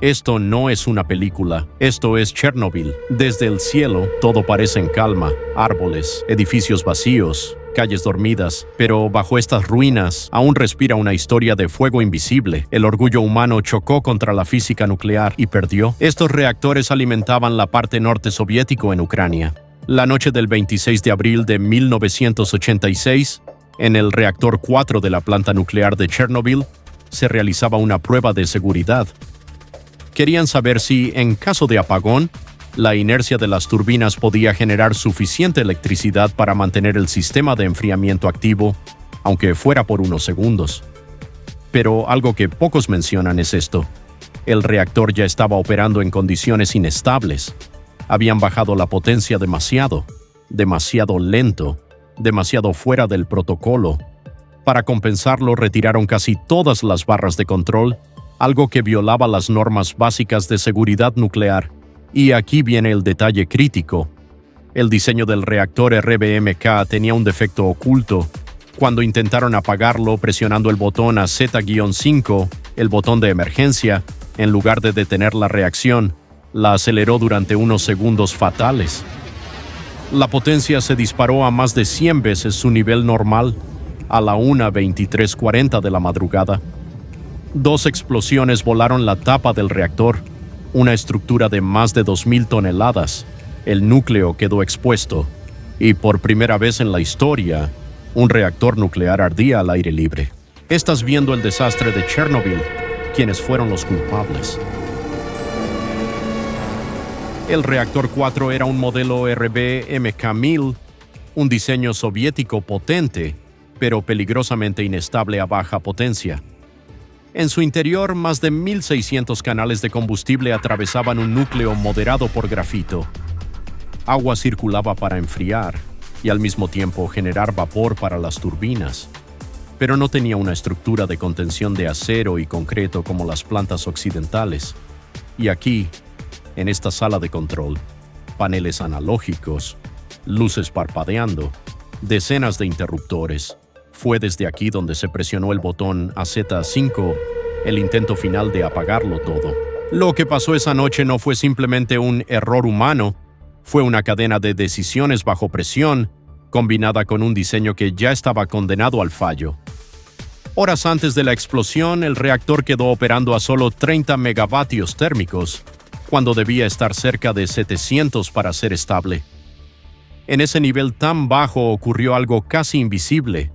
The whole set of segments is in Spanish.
Esto no es una película, esto es Chernobyl. Desde el cielo, todo parece en calma, árboles, edificios vacíos, calles dormidas, pero bajo estas ruinas aún respira una historia de fuego invisible. El orgullo humano chocó contra la física nuclear y perdió. Estos reactores alimentaban la parte norte soviético en Ucrania. La noche del 26 de abril de 1986, en el reactor 4 de la planta nuclear de Chernobyl, se realizaba una prueba de seguridad. Querían saber si, en caso de apagón, la inercia de las turbinas podía generar suficiente electricidad para mantener el sistema de enfriamiento activo, aunque fuera por unos segundos. Pero algo que pocos mencionan es esto. El reactor ya estaba operando en condiciones inestables. Habían bajado la potencia demasiado lento, demasiado fuera del protocolo. Para compensarlo, retiraron casi todas las barras de control, algo que violaba las normas básicas de seguridad nuclear. Y aquí viene el detalle crítico. El diseño del reactor RBMK tenía un defecto oculto. Cuando intentaron apagarlo presionando el botón a Z-5, el botón de emergencia, en lugar de detener la reacción, la aceleró durante unos segundos fatales. La potencia se disparó a más de 100 veces su nivel normal, a la 1:23:40 de la madrugada. 2 explosiones volaron la tapa del reactor, una estructura de más de 2.000 toneladas. El núcleo quedó expuesto, y por primera vez en la historia, un reactor nuclear ardía al aire libre. Estás viendo el desastre de Chernobyl, quienes fueron los culpables. El reactor 4 era un modelo RBMK-1000, un diseño soviético potente, pero peligrosamente inestable a baja potencia. En su interior, más de 1.600 canales de combustible atravesaban un núcleo moderado por grafito. Agua circulaba para enfriar y al mismo tiempo generar vapor para las turbinas, pero no tenía una estructura de contención de acero y concreto como las plantas occidentales. Y aquí, en esta sala de control, paneles analógicos, luces parpadeando, decenas de interruptores. Fue desde aquí donde se presionó el botón AZ5, el intento final de apagarlo todo. Lo que pasó esa noche no fue simplemente un error humano, fue una cadena de decisiones bajo presión, combinada con un diseño que ya estaba condenado al fallo. Horas antes de la explosión, el reactor quedó operando a solo 30 megavatios térmicos, cuando debía estar cerca de 700 para ser estable. En ese nivel tan bajo ocurrió algo casi invisible: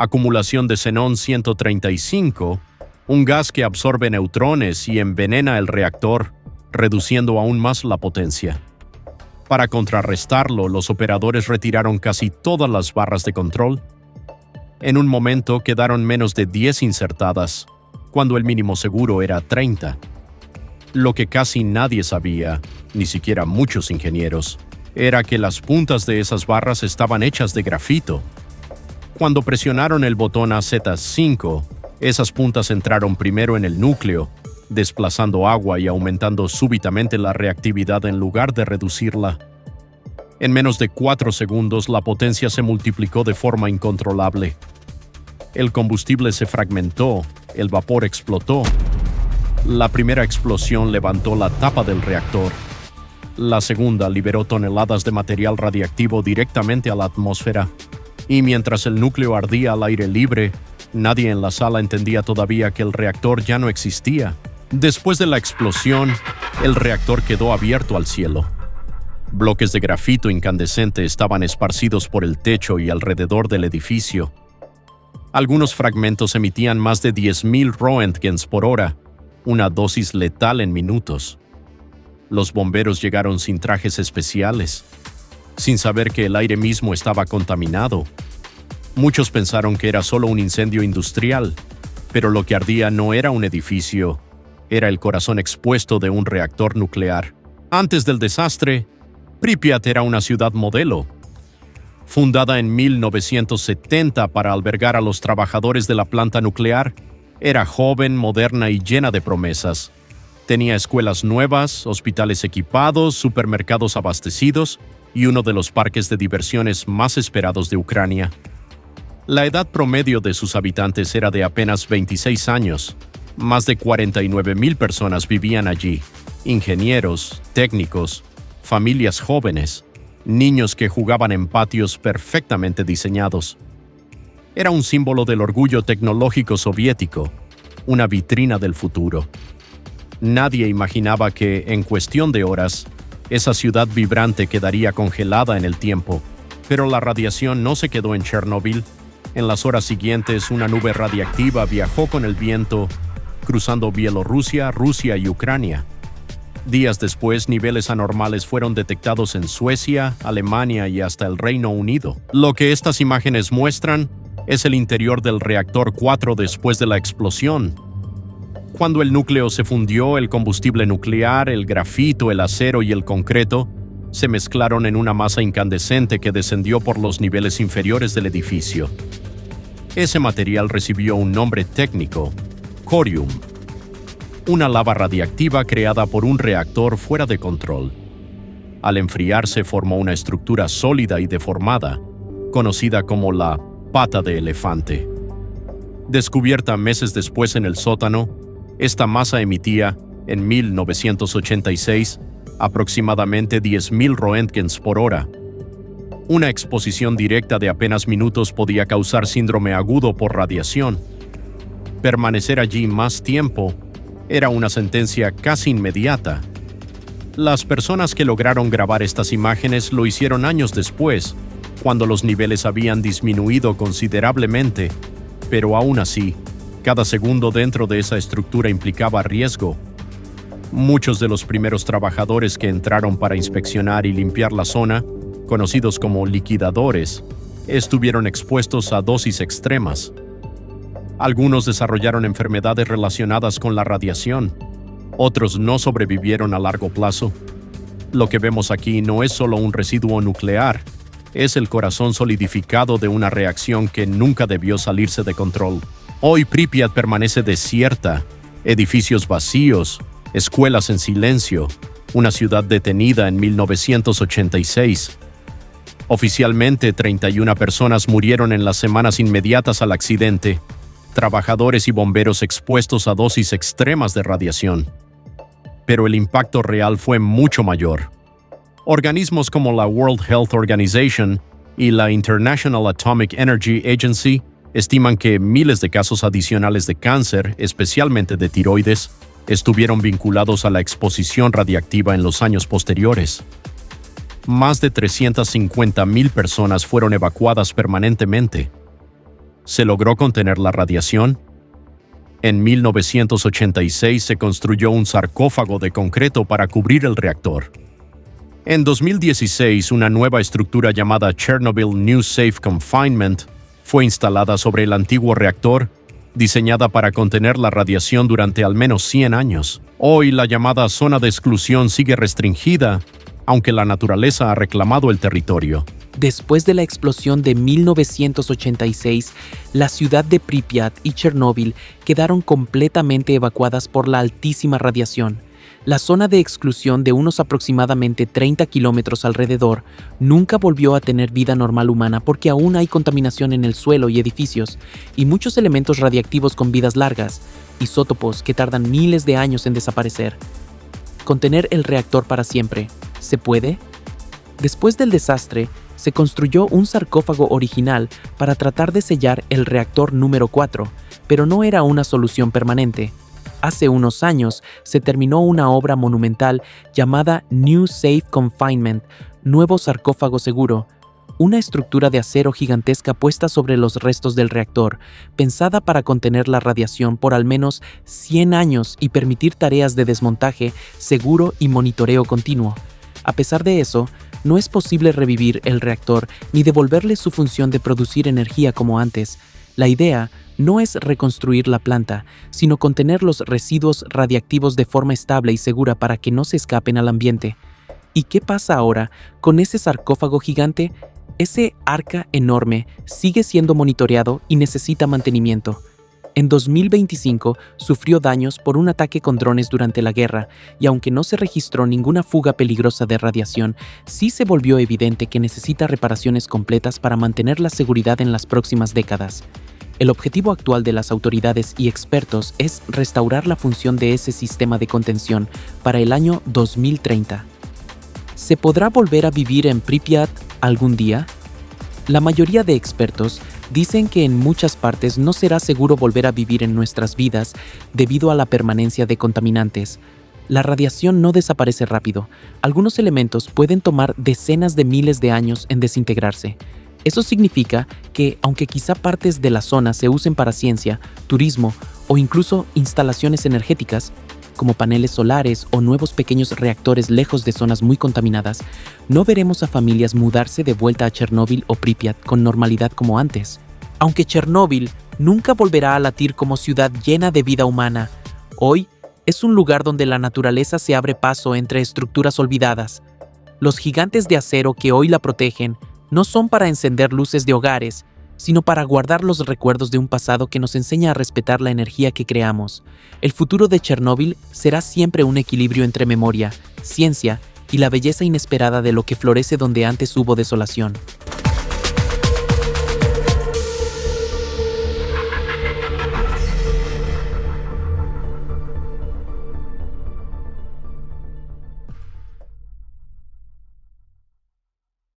acumulación de xenón 135, un gas que absorbe neutrones y envenena el reactor, reduciendo aún más la potencia. Para contrarrestarlo, los operadores retiraron casi todas las barras de control. En un momento quedaron menos de 10 insertadas, cuando el mínimo seguro era 30. Lo que casi nadie sabía, ni siquiera muchos ingenieros, era que las puntas de esas barras estaban hechas de grafito. Cuando presionaron el botón AZ5, esas puntas entraron primero en el núcleo, desplazando agua y aumentando súbitamente la reactividad en lugar de reducirla. En menos de 4 segundos, la potencia se multiplicó de forma incontrolable. El combustible se fragmentó, el vapor explotó. La primera explosión levantó la tapa del reactor. La segunda liberó toneladas de material radiactivo directamente a la atmósfera. Y mientras el núcleo ardía al aire libre, nadie en la sala entendía todavía que el reactor ya no existía. Después de la explosión, el reactor quedó abierto al cielo. Bloques de grafito incandescente estaban esparcidos por el techo y alrededor del edificio. Algunos fragmentos emitían más de 10.000 roentgens por hora, una dosis letal en minutos. Los bomberos llegaron sin trajes especiales, sin saber que el aire mismo estaba contaminado. Muchos pensaron que era solo un incendio industrial, pero lo que ardía no era un edificio, era el corazón expuesto de un reactor nuclear. Antes del desastre, Pripyat era una ciudad modelo. Fundada en 1970 para albergar a los trabajadores de la planta nuclear, era joven, moderna y llena de promesas. Tenía escuelas nuevas, hospitales equipados, supermercados abastecidos y uno de los parques de diversiones más esperados de Ucrania. La edad promedio de sus habitantes era de apenas 26 años. Más de 49,000 personas vivían allí, ingenieros, técnicos, familias jóvenes, niños que jugaban en patios perfectamente diseñados. Era un símbolo del orgullo tecnológico soviético, una vitrina del futuro. Nadie imaginaba que, en cuestión de horas, esa ciudad vibrante quedaría congelada en el tiempo. Pero la radiación no se quedó en Chernóbil. En las horas siguientes, una nube radiactiva viajó con el viento, cruzando Bielorrusia, Rusia y Ucrania. Días después, niveles anormales fueron detectados en Suecia, Alemania y hasta el Reino Unido. Lo que estas imágenes muestran es el interior del reactor 4 después de la explosión. Cuando el núcleo se fundió, el combustible nuclear, el grafito, el acero y el concreto se mezclaron en una masa incandescente que descendió por los niveles inferiores del edificio. Ese material recibió un nombre técnico: corium, una lava radiactiva creada por un reactor fuera de control. Al enfriarse formó una estructura sólida y deformada, conocida como la pata de elefante. Descubierta meses después en el sótano, esta masa emitía, en 1986, aproximadamente 10,000 roentgens por hora. Una exposición directa de apenas minutos podía causar síndrome agudo por radiación. Permanecer allí más tiempo era una sentencia casi inmediata. Las personas que lograron grabar estas imágenes lo hicieron años después, cuando los niveles habían disminuido considerablemente, pero aún así, cada segundo dentro de esa estructura implicaba riesgo. Muchos de los primeros trabajadores que entraron para inspeccionar y limpiar la zona, conocidos como liquidadores, estuvieron expuestos a dosis extremas. Algunos desarrollaron enfermedades relacionadas con la radiación. Otros no sobrevivieron a largo plazo. Lo que vemos aquí no es solo un residuo nuclear, es el corazón solidificado de una reacción que nunca debió salirse de control. Hoy Pripyat permanece desierta, edificios vacíos, escuelas en silencio, una ciudad detenida en 1986. Oficialmente, 31 personas murieron en las semanas inmediatas al accidente, trabajadores y bomberos expuestos a dosis extremas de radiación. Pero el impacto real fue mucho mayor. Organismos como la World Health Organization y la International Atomic Energy Agency estiman que miles de casos adicionales de cáncer, especialmente de tiroides, estuvieron vinculados a la exposición radiactiva en los años posteriores. Más de 350,000 personas fueron evacuadas permanentemente. ¿Se logró contener la radiación? En 1986 se construyó un sarcófago de concreto para cubrir el reactor. En 2016, una nueva estructura llamada Chernobyl New Safe Confinement fue instalada sobre el antiguo reactor, diseñada para contener la radiación durante al menos 100 años. Hoy, la llamada zona de exclusión sigue restringida, aunque la naturaleza ha reclamado el territorio. Después de la explosión de 1986, la ciudad de Pripyat y Chernóbil quedaron completamente evacuadas por la altísima radiación. La zona de exclusión, de unos aproximadamente 30 kilómetros alrededor, nunca volvió a tener vida normal humana porque aún hay contaminación en el suelo y edificios, y muchos elementos radiactivos con vidas largas, isótopos que tardan miles de años en desaparecer. ¿Contener el reactor para siempre? ¿Se puede? Después del desastre, se construyó un sarcófago original para tratar de sellar el reactor número 4, pero no era una solución permanente. Hace unos años se terminó una obra monumental llamada New Safe Confinement, Nuevo Sarcófago Seguro, una estructura de acero gigantesca puesta sobre los restos del reactor, pensada para contener la radiación por al menos 100 años y permitir tareas de desmontaje seguro y monitoreo continuo. A pesar de eso, no es posible revivir el reactor ni devolverle su función de producir energía como antes. La idea no es reconstruir la planta, sino contener los residuos radiactivos de forma estable y segura para que no se escapen al ambiente. ¿Y qué pasa ahora con ese sarcófago gigante? Ese arca enorme sigue siendo monitoreado y necesita mantenimiento. En 2025 sufrió daños por un ataque con drones durante la guerra, y aunque no se registró ninguna fuga peligrosa de radiación, sí se volvió evidente que necesita reparaciones completas para mantener la seguridad en las próximas décadas. El objetivo actual de las autoridades y expertos es restaurar la función de ese sistema de contención para el año 2030. ¿Se podrá volver a vivir en Pripyat algún día? La mayoría de expertos dicen que en muchas partes no será seguro volver a vivir en nuestras vidas debido a la permanencia de contaminantes. La radiación no desaparece rápido. Algunos elementos pueden tomar decenas de miles de años en desintegrarse. Eso significa que, aunque quizá partes de la zona se usen para ciencia, turismo o incluso instalaciones energéticas, como paneles solares o nuevos pequeños reactores lejos de zonas muy contaminadas, no veremos a familias mudarse de vuelta a Chernóbil o Pripyat con normalidad como antes. Aunque Chernóbil nunca volverá a latir como ciudad llena de vida humana, hoy es un lugar donde la naturaleza se abre paso entre estructuras olvidadas. Los gigantes de acero que hoy la protegen no son para encender luces de hogares, sino para guardar los recuerdos de un pasado que nos enseña a respetar la energía que creamos. El futuro de Chernóbil será siempre un equilibrio entre memoria, ciencia y la belleza inesperada de lo que florece donde antes hubo desolación.